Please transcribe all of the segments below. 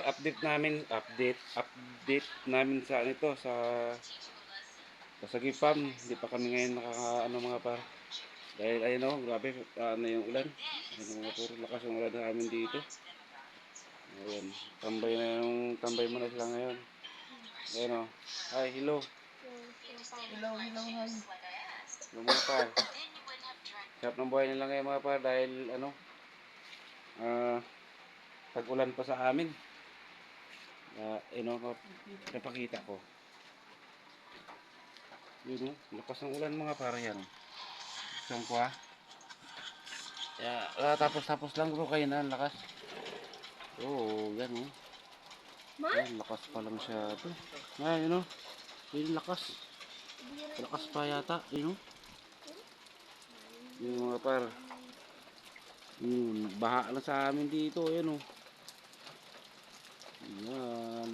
Update namin sa ito sa Sagipam. Hindi pa kami ngayon nakakaano mga par. Dahil ayun oh, grabe ano yung ulan. Ayun mga puro lakas yung ulan namin dito. Ayun, tambay mo na sila ngayon. Ayun oh. Hi, hello. Hello, hello, hi. Hello mga par. Sarap ng buhay nila ngayon mga par dahil ano, ah, tag-ulan pa sa amin. Ayun oh, napakita ko. Yun oh, lakas ng ulan mga par yan. Saan ko ah? Tapos lang bro kayo na, lakas. Oo, yan oh. Yan, lakas pa lang siya to. Yun oh. Yun, lakas. Lakas pa yata, yun oh. Yung mga par. Yun, baha na sa amin dito, yun oh. Yan.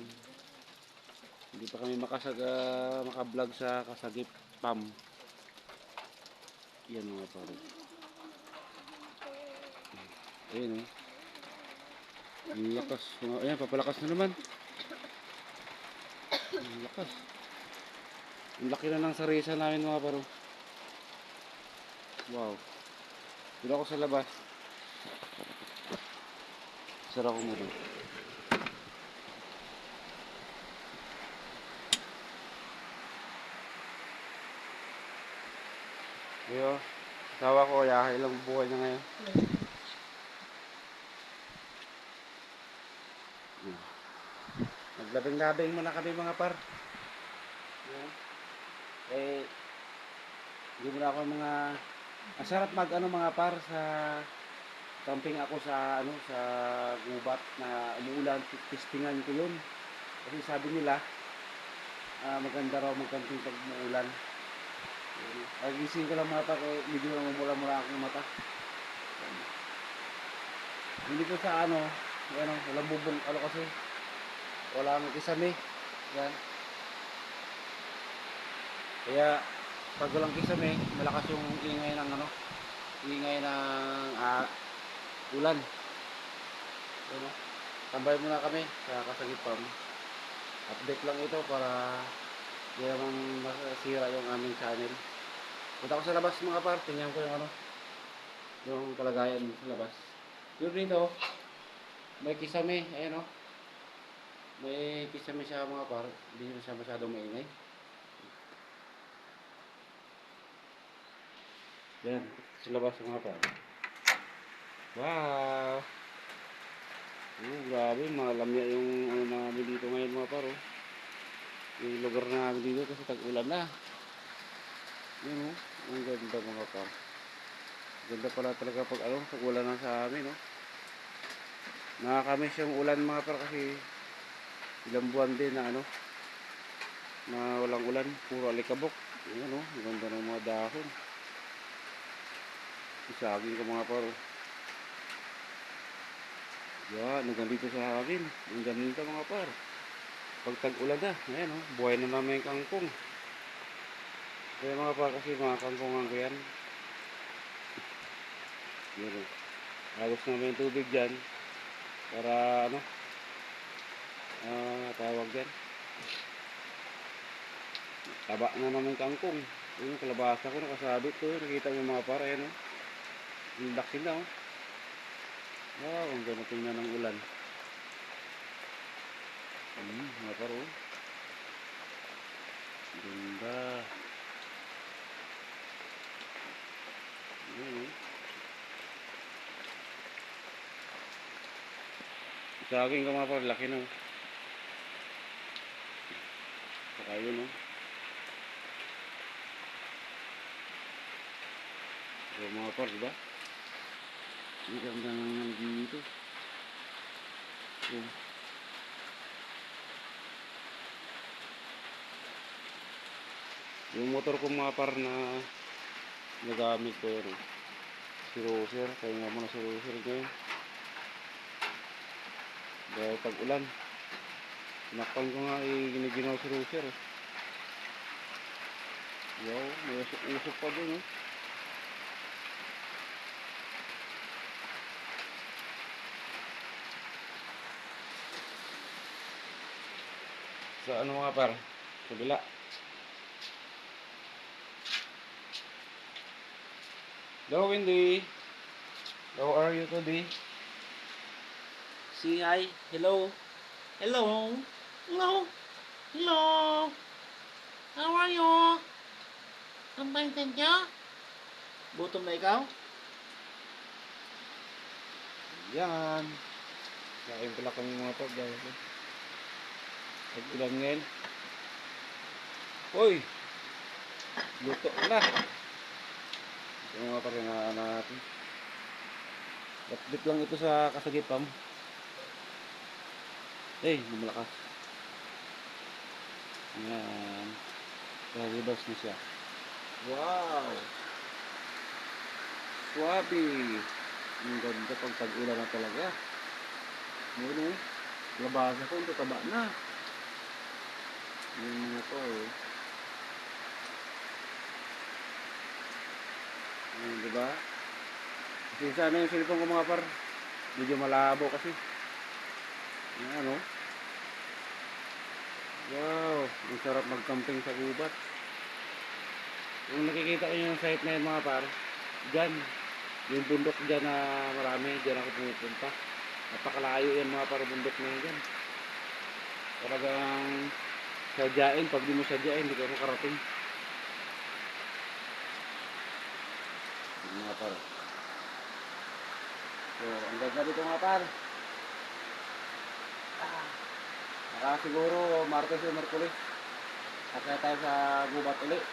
Hindi pa kami makablog sa Kasagip Pam. Yan mga par. Ayun oh. Yung lakas. Ayan, papalakas na naman. Yung lakas. Ang laki na ng sarisa namin mga paro. Wow. Dito ako sa labas. Sarap ko muna. Ayo, asawa ko, ilang buhay na ngayon. Naglabing-labing muna kami mga par. Eh, hindi mo na ako mga... Ang sarap mag ano mga par sa... Camping ako sa ano sa gubat na umuulan, testingan ko yun. Kasi sabi nila, maganda raw mag-camping pag umuulan. Nagising ko lang mata ko, medyo namumula-mula akong mata. Hindi ko sa ano, walang bubong, ano kasi, walang kisame. Yan. Kaya, pag walang kisame, malakas yung ingay ng ano, ingay ng ulan. Yan o. Tambay muna kami sa Kasagipam. Update lang ito para hindi naman masira yung aming channel. Punta ko sa labas mga par, tingnan ko yung ano, yung kalagayan sa labas. Yun dito, may kisame, ayan o. May kisame siya mga par, hindi na siya masyadong maingay. Yan, sa labas mga par. Wow! Grabe, malamya yung ano namin dito ngayon mga par. Yung lugar namin dito kasi tag-ulan na. Yan o, ang ganda mga par. Ganda pala talaga pag ano, tag-ulan na sa amin o. Nakakamiss yung ulan mga par kasi ilang buwan din na ano, na walang ulan, puro alikabok. Yan o, ang ganda ng mga dahon. Isagin ko mga par. Yan, ang ganda dito sa akin. Ang ganda mga par. Pag tag-ulan na, ayan o, buhay na namin yung kangkong. Kaya mga par kasi mga kangkongan ko yan. Yan o. Agos namin yung tubig dyan. Para ano, tawag dyan. Taba na naman kangkong. Yung kalabasa ko nakasabit to. Nakita mo mga par, ayan o. Yung laki na o. Wow, ang ganda tingnan ng ulan. Mga par o. Ganda. Ayan o. Sa akin ka mga par, laki na o. Saka yun o. So mga par, diba? Ang ganda naman dito. So, yung motor ko mga par na nagamit ko yun. Si Roser, kaya nga muna si Roser ngayon. Dahil tag-ulan. Nakpan ko nga giniginaw si Roser. Wow, may usok pa dun eh. Sa ano mga par? Kabila. Hello, Wendy. How are you today? Say hi. Hello. Hello. Hello. Hello. How are you? I'm fine, thank you. Gutom na ikaw? Yan. Kain pala kami mga par dahil pag-ulan ngayon. Hoy! Luto na. Ito mga par yung natin. Update lang ito sa kasagipam. Lumalakas. Yan. Reverse na siya. Wow! Swabe! Ang ganda pag tag-ulan na talaga. Ngayon eh. Labasa ko, ito taba na. Yung mga to eh. Diba? Kasi sana yung cellphone ko mga par. Medyo malabo kasi. Yan ano. Wow! Ang sarap mag-camping sa gubat. Kung nakikita ko yung site na yun mga par, dyan. Yung bundok dyan na marami, dyan ako pupunta. Napakalayo yan mga par, bundok na yun dyan. Talagang sadyain, pag di mo sadyain, hindi ka makarating. Mga par. So, ang ganda dito mga par. Siguro Martes o Merkulis. Kaya tayo sa gubat ulit.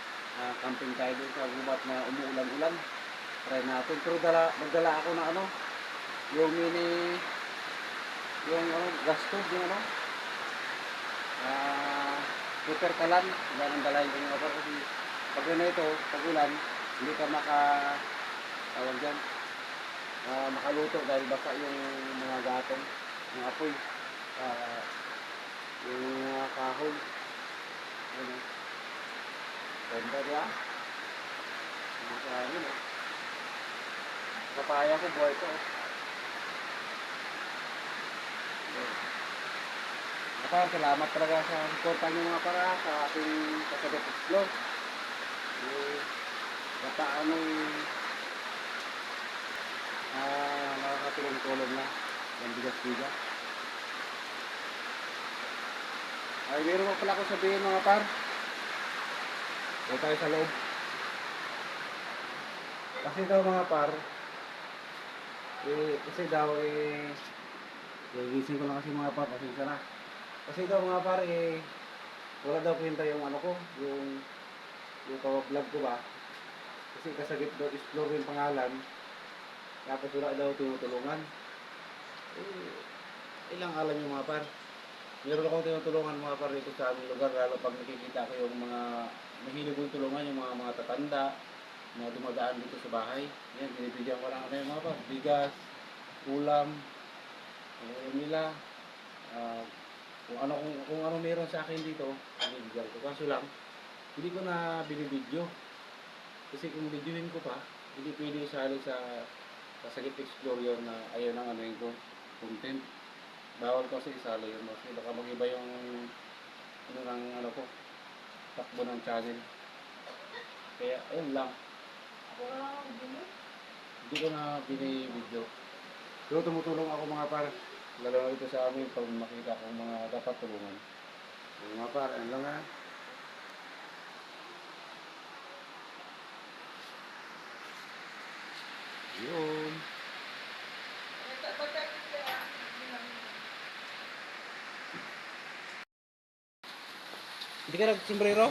Camping tayo doon sa gubat na umuulan-ulan. Try natin. Pero magdala ako na ano, yung mini, yung ano, gas stove, yung ano, super kalan. Yan ang dalahin ko mga par. Kasi pag na ito, pag ulan, hindi ka tawag dyan, makaluto dahil basta yung mga gatong, yung apoy, yung mga kahoy. Ano, ganda diya. Ano na. Kapaya ko, buhay ko. Kapag salamat talaga sa suporta niyo mga para sa ating Kasabot Explore. Paano nakakatulong-tulong na ng bigas-bigas. Ay, meron pa pala ako sabihin mga par. Huwag tayo sa loob. Kasi daw mga par, gising ko lang kasi mga par, pasensya na. Kasi daw mga par, wala daw kwenta yung ano ko, yung vlog ko ba. Kasi Kasagip daw explore yung pangalan. Tapos wala daw tinutulungan. Ilang alam yung mga par. Meron akong tinutulungan mga par dito sa aming lugar. Lalo pag nakikita ko yung mga mahilig kong tulungan, yung mga tatanda na dumadaan dito sa bahay. Yan, binibigyan ko lang ano yung mga par. Bigas, ulam, ulam nila. Kung ano meron sa akin dito, binibigyan ko. Kaso lang, hindi ko na binibidyo. Kasi kung videoin ko pa, hindi pwede isali sa Kasagip Explore yun na ayaw ng ano yung content. Bawal kasi isali yun. Kasi baka mag-iba yung ano ng ano ko, takbo ng channel. Kaya ayun lang. Hindi ko na binibidyo. Pero tumutulong ako mga par. Lalo na ito sa amin pag makita kong mga dapat tulungan. Mga par, ayun lang ha. Yun. Hindi ka nag-sombrero?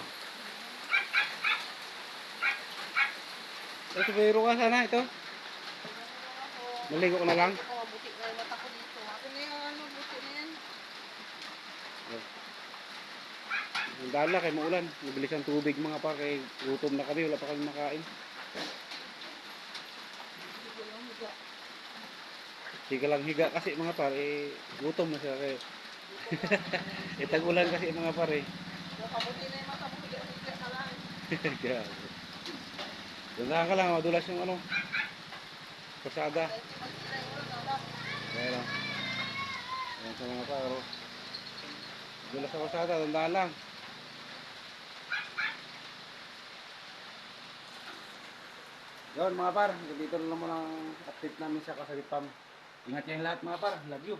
Sombrero ka sana ito. Maligo ka na lang. Buti na yung mata ko dito. Ako na yung ano, buti na yan. Ang dala kay maulan. Mabilis ang tubig mga par. Kay gutom na kami. Wala pa kami makain. Sige lang higa kasi mga par. Gutom na siya kay. Tag-ulan kasi mga par eh. Buti na yung mata ko, higa ka lang. Grabe. Dandahan ka lang. Madulas yung ano. Pasada. Ayan lang. Ayan sa mga par. Dulo sa kalsada, tandaan lang. Yun mga par, dito na lang muna ang update namin sa Kasagit Farm. Ingat kayong lahat mga par, love you.